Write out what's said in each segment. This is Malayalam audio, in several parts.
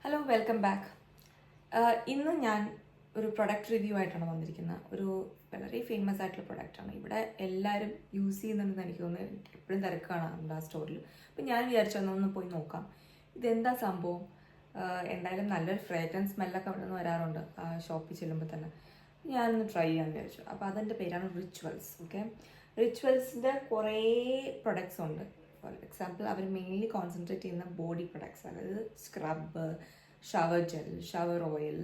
Hello welcome back. ഇന്ന് ഞാൻ ഒരു പ്രൊഡക്റ്റ് റിവ്യൂ ആയിട്ടാണ് വന്നിരിക്കുന്നത്. ഒരു വളരെ ഫേമസ് ആയിട്ടുള്ള പ്രൊഡക്റ്റാണ്. ഇവിടെ എല്ലാവരും യൂസ് ചെയ്യുന്നുണ്ടെന്ന് എനിക്ക് തോന്നുന്നു. എപ്പോഴും തിരക്കാണ് നമ്മുടെ ആ സ്റ്റോറിൽ. അപ്പം ഞാൻ വിചാരിച്ചൊന്ന് പോയി നോക്കാം ഇതെന്താ സംഭവം. എന്തായാലും നല്ലൊരു ഫ്രേഗ്രൻസ് സ്മെല്ലൊക്കെ അവിടെ നിന്ന് വരാറുണ്ട് ഷോപ്പിൽ ചെല്ലുമ്പോൾ തന്നെ. ഞാനൊന്ന് ട്രൈ ചെയ്യാമെന്ന് വിചാരിച്ചു. അപ്പോൾ അതിൻ്റെ പേരാണ് റിച്വൽസ്. ഓക്കെ, റിച്വൽസിൻ്റെ കുറേ പ്രൊഡക്ട്സ് ഉണ്ട്. ഫോർ എക്സാമ്പിൾ അവർ മെയിൻലി കോൺസെൻട്രേറ്റ് ചെയ്യുന്ന ബോഡി പ്രൊഡക്ട്സ്, അതായത് scrub, shower gel, shower oil,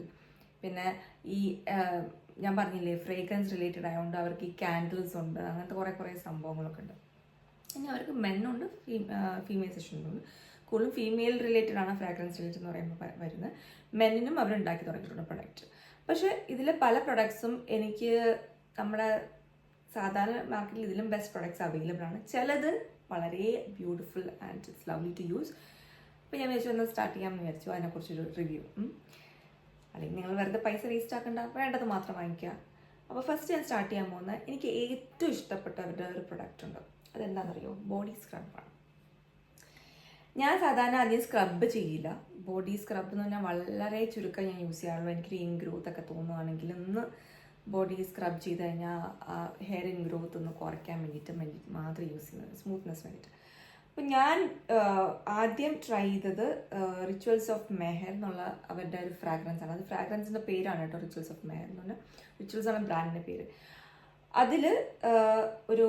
പിന്നെ ഈ ഞാൻ പറഞ്ഞില്ലേ ഫ്രേഗ്രൻസ് റിലേറ്റഡ് ആയതുകൊണ്ട് അവർക്ക് ഈ കാൻഡിൽസ് ഉണ്ട്, അങ്ങനത്തെ കുറേ സംഭവങ്ങളൊക്കെ ഉണ്ട്. ഇനി അവർക്ക് മെന്നുണ്ട്, ഫീമെയിൽ സെക്ഷനുണ്ട്. കൂടുതലും ഫീമെയിൽ റിലേറ്റഡ് ആണ് ഫ്രാഗ്രൻസ് റിലേറ്റഡ് എന്ന് പറയുമ്പോൾ വരുന്നത്. മെന്നിനും അവരുണ്ടാക്കി തുടങ്ങിയിട്ടുണ്ട് പ്രൊഡക്റ്റ്. പക്ഷേ ഇതിലെ പല പ്രൊഡക്ട്സും എനിക്ക് നമ്മുടെ സാധാരണ മാർക്കറ്റിൽ ഇതിലും ബെസ്റ്റ് പ്രൊഡക്ട്സ് അവൈലബിൾ ആണ്. ചിലത് വളരെ beautiful and it's lovely to use. അപ്പോൾ ഞാൻ വിചാരിച്ചു ഒന്ന് സ്റ്റാർട്ട് ചെയ്യാമെന്ന് വിചാരിച്ചു അതിനെക്കുറിച്ചൊരു റിവ്യൂ. അല്ലെങ്കിൽ നിങ്ങൾ വെറുതെ പൈസ വേസ്റ്റ് ആക്കണ്ട, വേണ്ടത് മാത്രം വാങ്ങിക്കുക. അപ്പോൾ ഫസ്റ്റ് ഞാൻ സ്റ്റാർട്ട് ചെയ്യാൻ പോകുന്നത് എനിക്ക് ഏറ്റവും ഇഷ്ടപ്പെട്ടവരുടെ ഒരു പ്രൊഡക്റ്റ് ഉണ്ട്. അതെന്താണെന്നറിയോ? ബോഡി സ്ക്രബാണ്. ഞാൻ സാധാരണ അധികം സ്ക്രബ് ചെയ്യില്ല. ബോഡി സ്ക്രബ് എന്ന് പറഞ്ഞാൽ വളരെ ചുരുക്കം ഞാൻ യൂസ് ചെയ്യാറുള്ളൂ. എനിക്ക് ഇൻഗ്രോത്ത് ഒക്കെ തോന്നുകയാണെങ്കിൽ ഒന്ന് ബോഡി സ്ക്രബ് ചെയ്ത് കഴിഞ്ഞാൽ ഹെയർ ഇൻഗ്രോത്ത് ഒന്ന് കുറയ്ക്കാൻ വേണ്ടിയിട്ട് മാത്രം യൂസ് ചെയ്യുന്നത്, സ്മൂത്ത്നെസ് വേണ്ടിയിട്ട്. അപ്പം ഞാൻ ആദ്യം ട്രൈ ചെയ്തത് റിച്വൽസ് ഓഫ് മെഹർ എന്നുള്ള അവരുടെ ഒരു ഫ്രാഗ്രൻസ് ആണ്. അത് ഫ്രാഗ്രൻസിൻ്റെ പേരാണ് കേട്ടോ, റിച്വൽസ് ഓഫ് മെഹർ എന്ന് പറഞ്ഞാൽ. റിച്വൽസ് ആണ് ബ്രാൻഡിൻ്റെ പേര്. അതിൽ ഒരു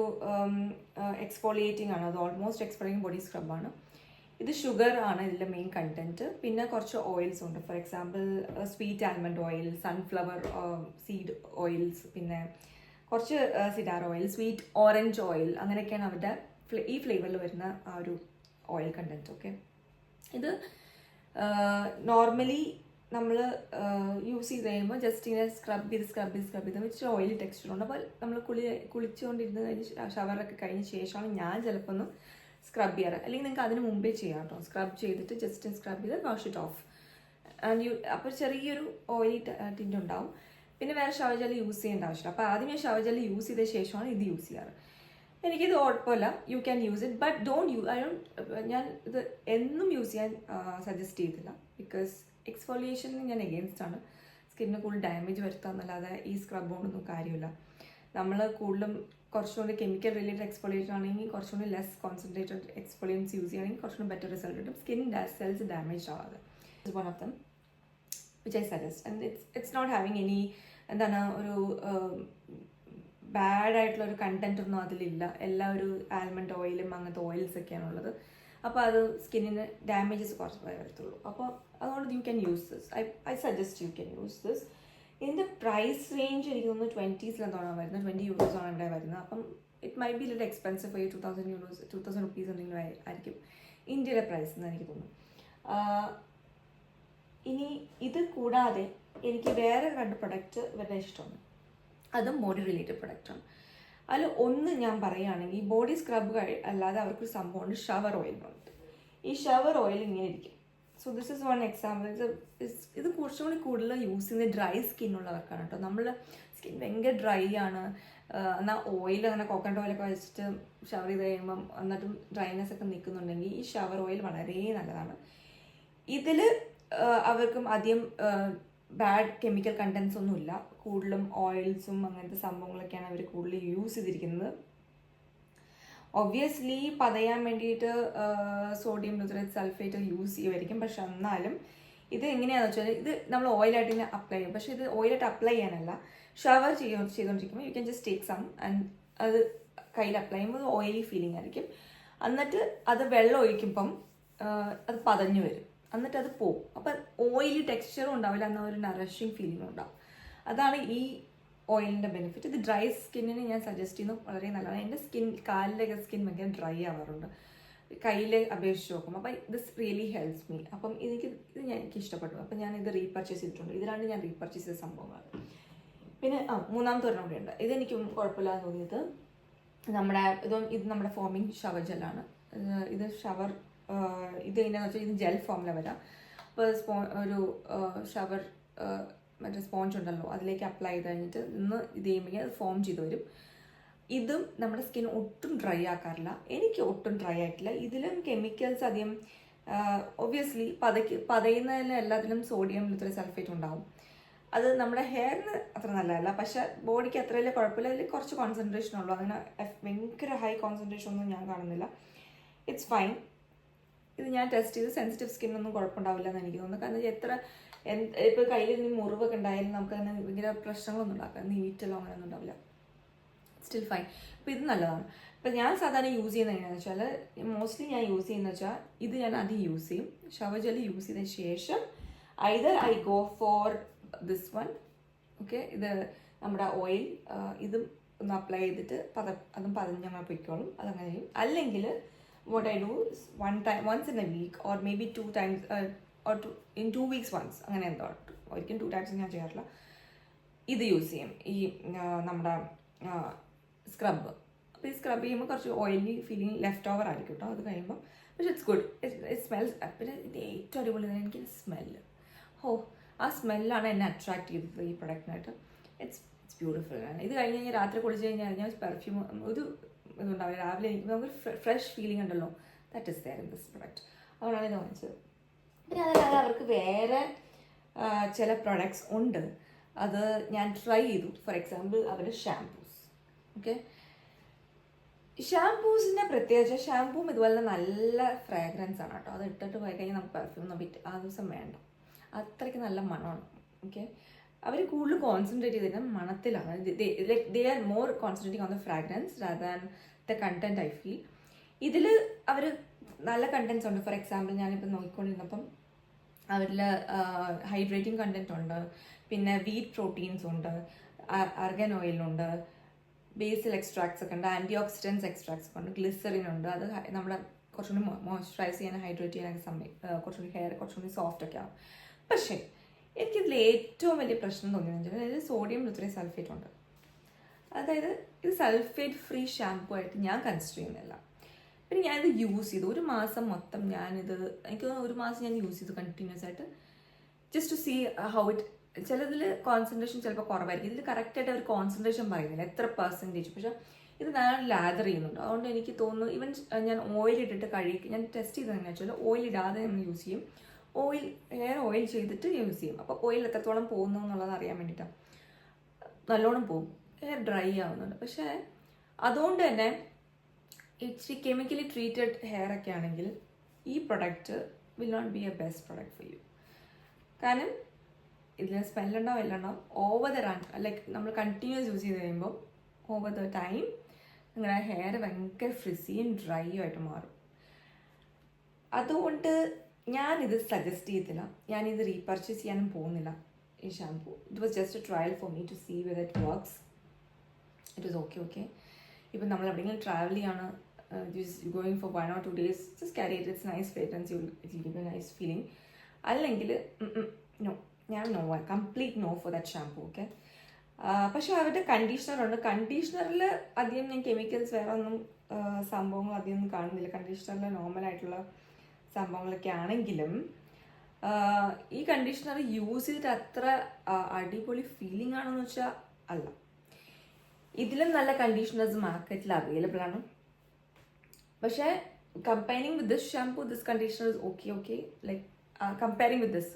എക്സ്ഫോളിയേറ്റിംഗ് ആണ്, അത് ഓൾമോസ്റ്റ് എക്സ്ഫോളിയേറ്റിംഗ് ബോഡി സ്ക്രബാണ്. ഇത് ഷുഗർ ആണ് ഇതിൻ്റെ മെയിൻ കണ്ടന്റ്. പിന്നെ കുറച്ച് ഓയിൽസ് ഉണ്ട്. For example sweet almond oil, sunflower seed oils, പിന്നെ കുറച്ച് cider oil, sweet orange oil, അങ്ങനെയൊക്കെയാണ് അവരുടെ ഈ ഫ്ലേവറിൽ വരുന്ന ആ ഒരു ഓയിൽ കണ്ടന്റ്. ഓക്കെ, ഇത് നോർമലി നമ്മൾ യൂസ് ചെയ്ത് കഴിയുമ്പോൾ ജസ്റ്റ് ഇങ്ങനെ സ്ക്രബ് ചെയ്ത് വെച്ചിട്ട് ഓയിലി ടെക്സ്ചറുണ്ട്. അപ്പോൾ നമ്മൾ കുളിച്ചുകൊണ്ടിരുന്ന് കഴിഞ്ഞ് ഷവറൊക്കെ കഴിഞ്ഞ ശേഷമാണ് ഞാൻ ചിലപ്പോൾ ഒന്ന് സ്ക്രബ് ചെയ്യാറ്. അല്ലെങ്കിൽ നിങ്ങൾക്ക് അതിന് മുമ്പേ ചെയ്യാം കേട്ടോ. സ്ക്രബ് ചെയ്തിട്ട് ജസ്റ്റ് സ്ക്രബ് ചെയ്ത് വാഷ് ഇറ്റ് ഓഫ്. അപ്പോൾ ചെറിയൊരു ഓയിലി ടിൻ്റ് ഉണ്ടാവും. പിന്നെ വേറെ ഷവർ ജെൽ യൂസ് ചെയ്യേണ്ട ആവശ്യമില്ല. അപ്പോൾ ആദ്യം ഞാൻ ഷവർ ജെൽ യൂസ് ചെയ്ത ശേഷമാണ് ഇത് യൂസ് ചെയ്യാറ്. എനിക്കിത് കുഴപ്പമില്ല, you can use it, but ഞാൻ ഇത് എന്നും യൂസ് ചെയ്യാൻ സജസ്റ്റ് ചെയ്തില്ല. ബിക്കോസ് എക്സ്ഫോളിയേഷന് ഞാൻ എഗെയിൻസ്റ്റ് ആണ്. സ്കിന്നിന് കൂടുതൽ ഡാമേജ് വരുത്താമെന്നല്ലാതെ ഈ സ്ക്രബ് കൊണ്ടൊന്നും കാര്യമില്ല. നമ്മൾ കൂടുതലും കുറച്ചുകൂടി കെമിക്കൽ റിലേറ്റഡ് എക്സ്ഫോളിയേഷൻ ആണെങ്കിൽ കുറച്ചുകൂടി ലെസ് കോൺസെൻട്രേറ്റഡ് എക്സ്ഫോളിയൻസ് യൂസ് ചെയ്യുകയാണെങ്കിൽ കുറച്ചുകൂടി ബെറ്റർ റിസൾട്ട് കിട്ടും. സ്കിൻ സെൽസ് ഡാമേജ് ആവാതെ. It's one of them which I suggest. And it's not having any എന്താണ് ഒരു ബാഡ് ആയിട്ടുള്ള ഒരു കണ്ടന്റ് ഒന്നും അതിലില്ല. എല്ലാ ഒരു ആൽമണ്ട് ഓയിലും അങ്ങനത്തെ ഓയിൽസ് ഒക്കെയാണുള്ളത്. അപ്പോൾ അത് സ്കിന്നിന് ഡാമേജസ് കുറച്ച് വരത്തുള്ളൂ. അപ്പോൾ അതുകൊണ്ട് you can use this. I suggest you can use this. ഇതിൻ്റെ പ്രൈസ് റേഞ്ച് എനിക്ക് തോന്നുന്നു 20s വരുന്നത്, 20 euros ആണ് ഇവിടെ വരുന്നത്. അപ്പം it may be lit expensive. 2000 rupees എന്തെങ്കിലും ആയിരിക്കും ഇന്ത്യയുടെ പ്രൈസ് എന്ന് എനിക്ക് തോന്നുന്നു. ഇനി ഇത് കൂടാതെ എനിക്ക് വേറെ 2 പ്രൊഡക്റ്റ് ഇവരുടെ ഇഷ്ടമാണ്. അതും ബോഡി റിലേറ്റഡ് പ്രൊഡക്റ്റാണ്. അതിൽ ഒന്ന് ഞാൻ പറയുകയാണെങ്കിൽ ബോഡി സ്ക്രബ് അല്ലാതെ അവർക്കൊരു സംഭവമുണ്ട്, ഷവർ ഓയിൽ എന്ന് പറഞ്ഞിട്ട്. ഈ ഷവർ ഓയിൽ ഇങ്ങനെ ഇരിക്കും. So this is one example. ഇത് കുറച്ചുകൂടി കൂടുതൽ യൂസ് ചെയ്യുന്നത് ഡ്രൈ സ്കിന്നുള്ളവർക്കാണ് കേട്ടോ. നമ്മുടെ സ്കിൻ ഭയങ്കര ഡ്രൈ ആണ്, എന്നാൽ ഓയിൽ അങ്ങനെ കോക്കനട്ട് ഓയിലൊക്കെ വെച്ചിട്ട് ഷവർ ചെയ്ത് കഴിയുമ്പം എന്നിട്ടും ഡ്രൈനെസ് ഒക്കെ നിൽക്കുന്നുണ്ടെങ്കിൽ ഈ ഷവർ ഓയിൽ വളരെ നല്ലതാണ്. ഇതിൽ അവർക്കും അധികം ബാഡ് കെമിക്കൽ കണ്ടൻസ് ഒന്നുമില്ല. കൂടുതലും ഓയിൽസും അങ്ങനത്തെ സംഭവങ്ങളൊക്കെയാണ് അവർ കൂടുതൽ യൂസ് ചെയ്തിരിക്കുന്നത്. ഒബ്വിയസ്ലി പതയാൻ വേണ്ടിയിട്ട് സോഡിയം ഗ്ലൂട്ടറേറ്റ് സൾഫേറ്റ് യൂസ് ചെയ്യുമായിരിക്കും. പക്ഷെ എന്നാലും ഇത് എങ്ങനെയാണെന്ന് വെച്ചാൽ ഇത് നമ്മൾ ഓയിലായിട്ട് ഇങ്ങനെ അപ്ലൈ ചെയ്യും. പക്ഷേ ഇത് ഓയിലായിട്ട് അപ്ലൈ ചെയ്യാനല്ല, ഷവർ ചെയ്തുകൊണ്ടിരിക്കുമ്പോൾ you can just take some and അത് കയ്യിൽ അപ്ലൈ ചെയ്യുമ്പോൾ ഓയിലി ഫീലിംഗ് ആയിരിക്കും. എന്നിട്ട് അത് വെള്ളം ഒഴിക്കുമ്പം അത് പതഞ്ഞു വരും, എന്നിട്ട് അത് പോവും. അപ്പം ഓയിലി ടെക്സ്ചറും ഉണ്ടാവില്ല, എന്നാൽ ഒരു നറിഷിങ് ഫീലിംഗ് ഉണ്ടാവും. അതാണ് ഈ ഓയിലിൻ്റെ ബെനിഫിറ്റ്. ഇത് ഡ്രൈ സ്കിന്നിന് ഞാൻ സജസ്റ്റ് ചെയ്യുന്നു, വളരെ നല്ലതാണ്. എൻ്റെ കാലിലൊക്കെ സ്കിൻ ഭയങ്കര ഡ്രൈ ആവാറുണ്ട് കയ്യിൽ അപേക്ഷിച്ച് നോക്കും. അപ്പം ദിസ് റിയലി ഹെൽപ്സ് മീ. അപ്പം എനിക്ക് ഇഷ്ടപ്പെട്ടു. അപ്പം ഞാൻ ഇത് റീപർച്ചേസ് ചെയ്തിട്ടുണ്ട്. ഇതിലാണ് ഞാൻ റീപർച്ചേസ് ചെയ്ത സംഭവങ്ങൾ. പിന്നെ മൂന്നാമത്തെ ഒരെണ്ണം കൂടെ ഉണ്ട്. ഇതെനിക്കും കുഴപ്പമില്ലാന്ന് തോന്നിയത് ഇത് നമ്മുടെ ഫോമിങ് ഷവർ ജെല്ലാണ്. ഇത് ഇത് എങ്ങനെയാണെന്ന് വെച്ചാൽ ഇത് ജെൽ ഫോമിലാണ് വരാം. അപ്പോൾ ഒരു ഷവർ മറ്റേ സ്പോഞ്ച് ഉണ്ടല്ലോ, അതിലേക്ക് അപ്ലൈ ചെയ്ത് കഴിഞ്ഞിട്ട് ഇത് ചെയ്യുമ്പോൾ അത് ഫോം ചെയ്ത് വരും. ഇതും നമ്മുടെ സ്കിൻ ഒട്ടും ഡ്രൈ ആക്കാറില്ല. എനിക്ക് ഒട്ടും ഡ്രൈ ആയിട്ടില്ല. ഇതിലും കെമിക്കൽസ് അധികം ഒബ്വിയസ്ലി പതയുന്നതിന് എല്ലാത്തിലും സോഡിയം ലിത്രൽ സൾഫേറ്റ് ഉണ്ടാവും. അത് നമ്മുടെ ഹെയറിന് അത്ര നല്ലതല്ല, പക്ഷെ ബോഡിക്ക് അത്ര വലിയ കുഴപ്പമില്ല. അതിൽ കുറച്ച് കോൺസെൻട്രേഷൻ ഉള്ളൂ, അങ്ങനെ ഭയങ്കര ഹൈ കോൺസെൻട്രേഷൻ ഒന്നും ഞാൻ കാണുന്നില്ല. It's fine. ഇത് ഞാൻ ടെസ്റ്റ് ചെയ്ത് സെൻസിറ്റീവ് സ്കിന്നൊന്നും കുഴപ്പമുണ്ടാവില്ല എന്ന് എനിക്ക് തോന്നുന്നു. കാരണം ഇപ്പോൾ കയ്യിൽ നിന്ന് മുറിവൊക്കെ ഉണ്ടായാലും നമുക്ക് അങ്ങനെ ഭയങ്കര പ്രശ്നങ്ങളൊന്നും ഉണ്ടാക്കാം, നീറ്റലോ അങ്ങനെയൊന്നും ഉണ്ടാവില്ല. Still fine. അപ്പോൾ ഇത് നല്ലതാണ്. ഇപ്പം ഞാൻ സാധാരണ യൂസ് ചെയ്യുന്നത് എങ്ങനെയാണെന്ന് വെച്ചാൽ, മോസ്റ്റ്ലി ഞാൻ യൂസ് ചെയ്യുന്നത് വെച്ചാൽ ഇത് ഞാൻ ആദ്യം യൂസ് ചെയ്യും. ഷവർ ജെൽ യൂസ് ചെയ്തതിന് ശേഷം either I go for this one, okay, ഇത് നമ്മുടെ ഓയിൽ, ഇതും ഒന്ന് അപ്ലൈ ചെയ്തിട്ട് അതും പതിഞ്ഞങ്ങനെ പൊയ്ക്കോളും, അതങ്ങനെ ചെയ്യും. അല്ലെങ്കിൽ what I do is once in a week or maybe 2 times or in 2 weeks once, അങ്ങനെ എന്തോ ഒരിക്കലും 2 times ഞാൻ ചെയ്യാറില്ല. ഇത് യൂസ് ചെയ്യും, ഈ നമ്മുടെ സ്ക്രബ്. അപ്പോൾ ഈ സ്ക്രബ് ചെയ്യുമ്പോൾ കുറച്ച് ഓയിലി ഫീലിംഗ് ലെഫ്റ്റ് ഓവർ ആയിരിക്കും കേട്ടോ. അത് കഴിയുമ്പോൾ പക്ഷെ ഇറ്റ്സ് ഗുഡ്, ഇറ്റ് സ്മെൽസ്. പിന്നെ ഇത് ഏറ്റവും അടിപൊളി എനിക്ക് സ്മെല്ല്. ആ സ്മെല്ലാണ് എന്നെ അട്രാക്ട് ചെയ്തത് ഈ പ്രൊഡക്റ്റിനായിട്ട്. It's beautiful. ഇത് കഴിഞ്ഞ് കഴിഞ്ഞാൽ രാത്രി കുളിച്ച് കഴിഞ്ഞാൽ പെർഫ്യൂം ഒരു ഇതുണ്ടാവില്ല. രാവിലെ നമുക്ക് ഫ്രഷ് ഫീലിംഗ് ഉണ്ടല്ലോ, that is there in this product. അതുകൊണ്ടാണ് ഇത് വാങ്ങിച്ചത്. പിന്നെ അതല്ലാതെ അവർക്ക് വേറെ ചില പ്രൊഡക്ട്സ് ഉണ്ട്, അത് ഞാൻ ട്രൈ ചെയ്തു. ഫോർ എക്സാമ്പിൾ അവരുടെ ഷാംപൂസ്. ഓക്കെ, ഷാംപൂസിൻ്റെ പ്രത്യേകിച്ച് ഷാംപൂവും ഇതുപോലെ നല്ല ഫ്രാഗ്രൻസ് ആണ് കേട്ടോ. അത് ഇട്ടിട്ട് പോയി കഴിഞ്ഞാൽ നമുക്ക് പെർഫ്യൂം ആ ദിവസം വേണ്ട, അത്രയ്ക്ക് നല്ല മണമാണ്. ഓക്കെ, അവർ കൂടുതൽ കോൺസെൻട്രേറ്റ് ചെയ്തിരുന്നത് മണത്തിലാണ്. They are more concentrating on the fragrance rather than the content. I feel ഇതിൽ അവർ നല്ല കണ്ടന്റ്സ് ഉണ്ട്. ഫോർ എക്സാമ്പിൾ ഞാനിപ്പോൾ നോക്കിക്കൊണ്ടിരുന്നപ്പം അവരിൽ ഹൈഡ്രേറ്റിംഗ് കണ്ടന്റ് ഉണ്ട്, പിന്നെ വീറ്റ് പ്രോട്ടീൻസ് ഉണ്ട്, അർഗൻ ഓയിലുണ്ട്, ബേസിൽ എക്സ്ട്രാക്ട്സ് ഒക്കെ ഉണ്ട്, ആൻറ്റി ഓക്സിഡൻസ് എക്സ്ട്രാക്ട്സ് ഒക്കെ ഉണ്ട്, ഗ്ലിസറിൻ ഉണ്ട്. അത് നമ്മളെ കുറച്ചുകൂടി മോയ്സ്ചറൈസ് ചെയ്യാൻ, ഹൈഡ്രേറ്റ് ചെയ്യാനൊക്കെ കുറച്ചുകൂടി ഹെയർ കുറച്ചുകൂടി സോഫ്റ്റ് ഒക്കെ ആവും. പക്ഷേ എനിക്കിതിൽ ഏറ്റവും വലിയ പ്രശ്നം തോന്നിയെന്ന് വെച്ചാൽ ഇതിൽ സോഡിയം ലിത്രൽ സൾഫേറ്റ് ഉണ്ട്. അതായത് ഇത് സൾഫേറ്റ് ഫ്രീ ഷാംപൂ ആയിട്ട് ഞാൻ കൺസിഡർ ചെയ്യുന്നില്ല. പിന്നെ ഞാനിത് യൂസ് ചെയ്തു ഒരു മാസം മൊത്തം. എനിക്ക് ഒരു മാസം ഞാൻ യൂസ് ചെയ്തു കണ്ടിന്യൂസ് ആയിട്ട്, just to see how it. ചിലതിൽ കോൺസെൻട്രേഷൻ ചിലപ്പോൾ കുറവായിരിക്കും. ഇതിൽ കറക്റ്റായിട്ട് അവർ കോൺസെൻട്രേഷൻ പറയുന്നില്ല എത്ര പെർസെൻറ്റേജ്. പക്ഷേ ഇത് ഞാൻ ലാദർ ചെയ്യുന്നുണ്ട്. അതുകൊണ്ട് എനിക്ക് തോന്നുന്നു ഈവൻ ഞാൻ ഓയിൽ ഇട്ടിട്ട് ഞാൻ ടെസ്റ്റ് ചെയ്തതെന്ന് വെച്ചാൽ ഓയിൽ ഇടാതെ നമ്മൾ യൂസ് ചെയ്യും, ഹെയർ ഓയിൽ ചെയ്തിട്ട് യൂസ് ചെയ്യും. അപ്പോൾ ഓയിൽ എത്രത്തോളം പോകുന്നു എന്നുള്ളത് അറിയാൻ വേണ്ടിയിട്ടാണ്. നല്ലോണം പോകും, ഹെയർ ഡ്രൈ ആവുന്നുണ്ട്. പക്ഷേ അതുകൊണ്ട് തന്നെ ഇച്ചിരി കെമിക്കലി ട്രീറ്റഡ് ഹെയർ ഒക്കെ ആണെങ്കിൽ ഈ product will not be a best product for you. കാരണം ഇതിന് സ്മെല്ലുണ്ടാവും, എല്ലാം ഉണ്ടാവും. ഓവർ ദ റൺ, ലൈക്ക് നമ്മൾ കണ്ടിന്യൂസ് യൂസ് ചെയ്ത് കഴിയുമ്പോൾ ഓവർ ദ ടൈം നിങ്ങളുടെ ഹെയർ ഭയങ്കര ഫ്രിസിയും ഡ്രൈയും ആയിട്ട് മാറും. അതുകൊണ്ട് ഞാനിത് സജസ്റ്റ് ചെയ്തില്ല, ഞാനിത് റീപർച്ചേസ് ചെയ്യാനും പോകുന്നില്ല ഈ shampoo. It was just a trial for me to see whether it works. It was okay. ഇപ്പം നമ്മൾ എവിടെയെങ്കിലും ട്രാവൽ ചെയ്യാണ്, going for 1 or 2 days, just carry it. It's nice fragrance, it give a nice feeling. അല്ലെങ്കിൽ ഞാൻ complete no for that shampoo. Okay, പക്ഷേ അവരുടെ കണ്ടീഷണറുണ്ട്. കണ്ടീഷണറിൽ അധികം ഞാൻ കെമിക്കൽസ് വേറെ ഒന്നും സംഭവങ്ങൾ അധികം കാണുന്നില്ല. കണ്ടീഷണറിൽ നോർമലായിട്ടുള്ള സംഭവങ്ങളൊക്കെ ആണെങ്കിലും ഈ കണ്ടീഷണർ യൂസ് ചെയ്തിട്ട് അത്ര അടിപൊളി ഫീലിംഗ് ആണെന്ന് വെച്ചാൽ അല്ല. ഇതിലും നല്ല കണ്ടീഷണേഴ്സ് മാർക്കറ്റിൽ അവൈലബിൾ ആണ്. പക്ഷേ comparing with this shampoo, this conditioner is okay. Like comparing with this,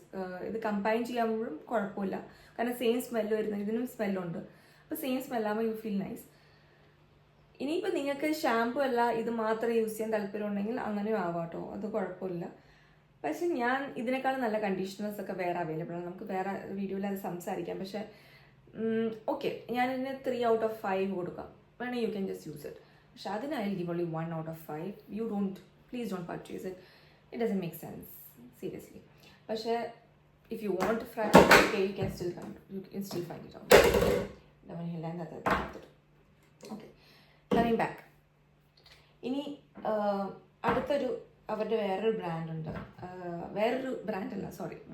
ഇത് കമ്പയർ ചെയ്യാവുമ്പോഴും കുഴപ്പമില്ല. കാരണം സെയിം സ്മെല്ല് വരുന്നത്, ഇതിനും സ്മെല്ലുണ്ട്. അപ്പോൾ സെയിം സ്മെല്ലാകുമ്പോൾ യു ഫീൽ നൈസ്. ഇനിയിപ്പോൾ നിങ്ങൾക്ക് ഷാംപൂ അല്ല ഇത് മാത്രം യൂസ് ചെയ്യാൻ താല്പര്യം ഉണ്ടെങ്കിൽ അങ്ങനെയും ആവാം കേട്ടോ, അത് കുഴപ്പമില്ല. പക്ഷെ ഞാൻ ഇതിനേക്കാളും നല്ല കണ്ടീഷണേഴ്സ് ഒക്കെ വേറെ അവൈലബിൾ ആണ്. നമുക്ക് വേറെ വീഡിയോയിൽ അത് സംസാരിക്കാം. പക്ഷേ ഓക്കെ, ഞാനിതിന് 3 out of 5 കൊടുക്കാം. വേണമെങ്കിൽ you can just use it. പക്ഷെ അതിന് I will give only 1 out of 5. Please don't purchase it. It doesn't make sense, seriously. പക്ഷേ if you want fragrance, okay, you can still find it out. Okay, coming back. ഇനി അടുത്തൊരു അവരുടെ വേറൊരു ബ്രാൻഡുണ്ട്,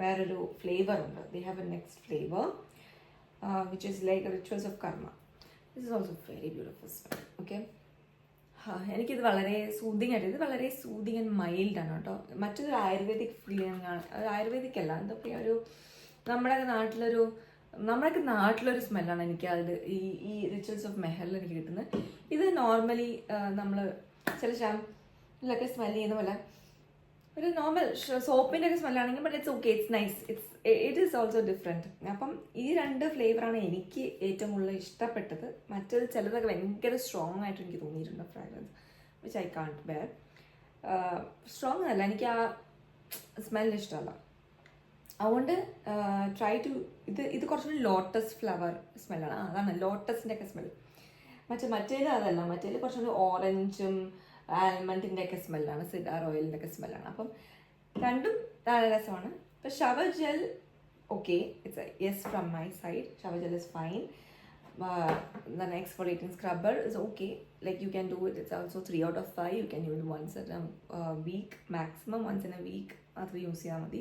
വേറൊരു ഫ്ലേവർ ഉണ്ട്. They have a next flavour which is like Rituals of Karma. This is also very beautiful smell. Okay, എനിക്കിത് വളരെ സൂതിങ് ആയിട്ട്, ഇത് വളരെ സൂതിങ് ആൻഡ് മൈൽഡ് ആണ് കേട്ടോ. മറ്റൊരു ആയുർവേദിക് ഫീലിംഗ് ആണ്. ആയുർവേദിക് അല്ല, എന്തൊക്കെ ഒരു നമ്മുടെയൊക്കെ നാട്ടിലൊരു സ്മെല്ലാണ് എനിക്ക് അതിൽ ഈ റിച്വൽസ് ഓഫ് മെഹറിൽ എനിക്ക് കിട്ടുന്നത്. ഇത് നോർമലി നമ്മൾ ചില ഷാംപൂലൊക്കെ സ്മെൽ ചെയ്യുന്ന പോലെ ഒരു നോർമൽ സോപ്പിൻ്റെ ഒക്കെ സ്മെല്ലാണെങ്കിൽ but it's okay, it's nice, it is also different. അപ്പം ഈ രണ്ട് ഫ്ലേവറാണ് എനിക്ക് ഏറ്റവും കൂടുതൽ ഇഷ്ടപ്പെട്ടത്. മറ്റേത് ചിലതൊക്കെ ഭയങ്കര സ്ട്രോങ് ആയിട്ട് എനിക്ക് തോന്നിയിട്ടുണ്ട് fragrance, which I can't bear. Strong അല്ല, എനിക്ക് ആ സ്മെല്ല് ഇഷ്ടമല്ല. അതുകൊണ്ട് ട്രൈ ടു ഇത് കുറച്ചുകൂടി ലോട്ടസ് ഫ്ലവർ സ്മെല്ലാണ്. അതാണ് ലോട്ടസിൻ്റെ ഒക്കെ സ്മെല്ല്. മറ്റേത് അതല്ല, മറ്റേത് കുറച്ചുകൂടി ഓറഞ്ചും ആൽമണ്ടിൻ്റെ ഒക്കെ സ്മെല്ലാണ്, സിഡാർ ഓയിലിൻ്റെ ഒക്കെ സ്മെല്ലാണ്. അപ്പം രണ്ടും നല്ല രസമാണ്. ഇപ്പം shower gel okay, it's yes from my side. Shower gel is fine. then exfoliating scrubber is okay, like you can do it, it's also 3 out of 5. You can use it once in a week, maximum once in a week അത് യൂസ് ചെയ്യാൽ മതി.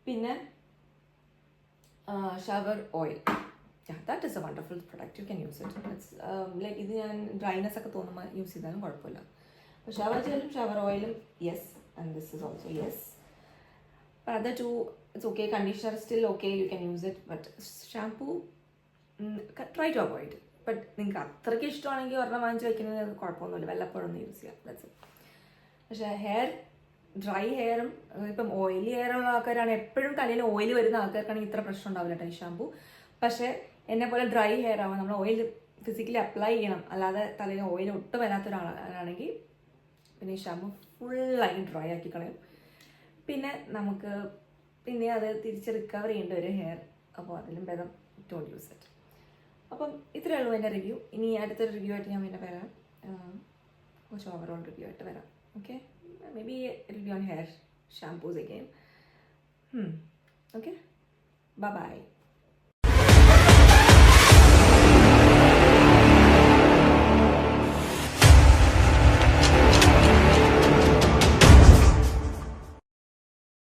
പിന്നെ shower oil, that is a wonderful product, you can use it. It's like ഇത് ഞാൻ ഡ്രൈനെസ് ഒക്കെ തോന്നുമ്പോൾ യൂസ് ചെയ്താലും കുഴപ്പമില്ല. അപ്പോൾ ഷവർ ജെല്ലും ഷവർ ഓയിലും yes, and this is also yes. but other two it's okay. Conditioner still okay, you can use it, but shampoo try to avoid. But നിങ്ങൾക്ക് അത്രയ്ക്ക് ഇഷ്ടമാണെങ്കിൽ ഒരെണ്ണം വാങ്ങിച്ച് വയ്ക്കുന്നത് കുഴപ്പമൊന്നുമില്ല, വല്ലപ്പോഴൊന്നും യൂസ് ചെയ്യാം, ദാറ്റ്സ് ഇറ്റ്. പക്ഷേ ഡ്രൈ ഹെയറും ഇപ്പം ഓയിലി ഹെയറുള്ള ആൾക്കാരാണ്, എപ്പോഴും തലയിൽ ഓയിൽ വരുന്ന ആൾക്കാർക്കാണെങ്കിൽ ഇത്ര പ്രശ്നം ഉണ്ടാവില്ല കേട്ടോ ഈ ഷാമ്പു. പക്ഷേ എന്നെ പോലെ ഡ്രൈ ഹെയർ ആവാൻ നമ്മൾ ഓയിൽ ഫിസിക്കലി അപ്ലൈ ചെയ്യണം, അല്ലാതെ തലയിൽ ഓയിൽ ഒട്ടും വരാത്ത ഒരാളാണെങ്കിൽ പിന്നെ ഈ ഷാമ്പു ഫുള്ളായി ഡ്രൈ ആക്കി കളയും. പിന്നെ നമുക്ക് പിന്നെ അത് തിരിച്ച് റിക്കവർ ചെയ്യേണ്ട ഒരു ഹെയർ. അപ്പോൾ അതിലും ഭേദം ഡോണ്ട് യൂസ് ഇറ്റ്. അപ്പം ഇത്രയേ ഉള്ളൂ എൻ്റെ റിവ്യൂ. ഇനി അടുത്തൊരു റിവ്യൂ ആയിട്ട് ഞാൻ പിന്നെ വരാം, കുറച്ച് ഓവറോൾ റിവ്യൂ ആയിട്ട് വരാം. Okay, maybe review on hair shampoos again. Okay, by.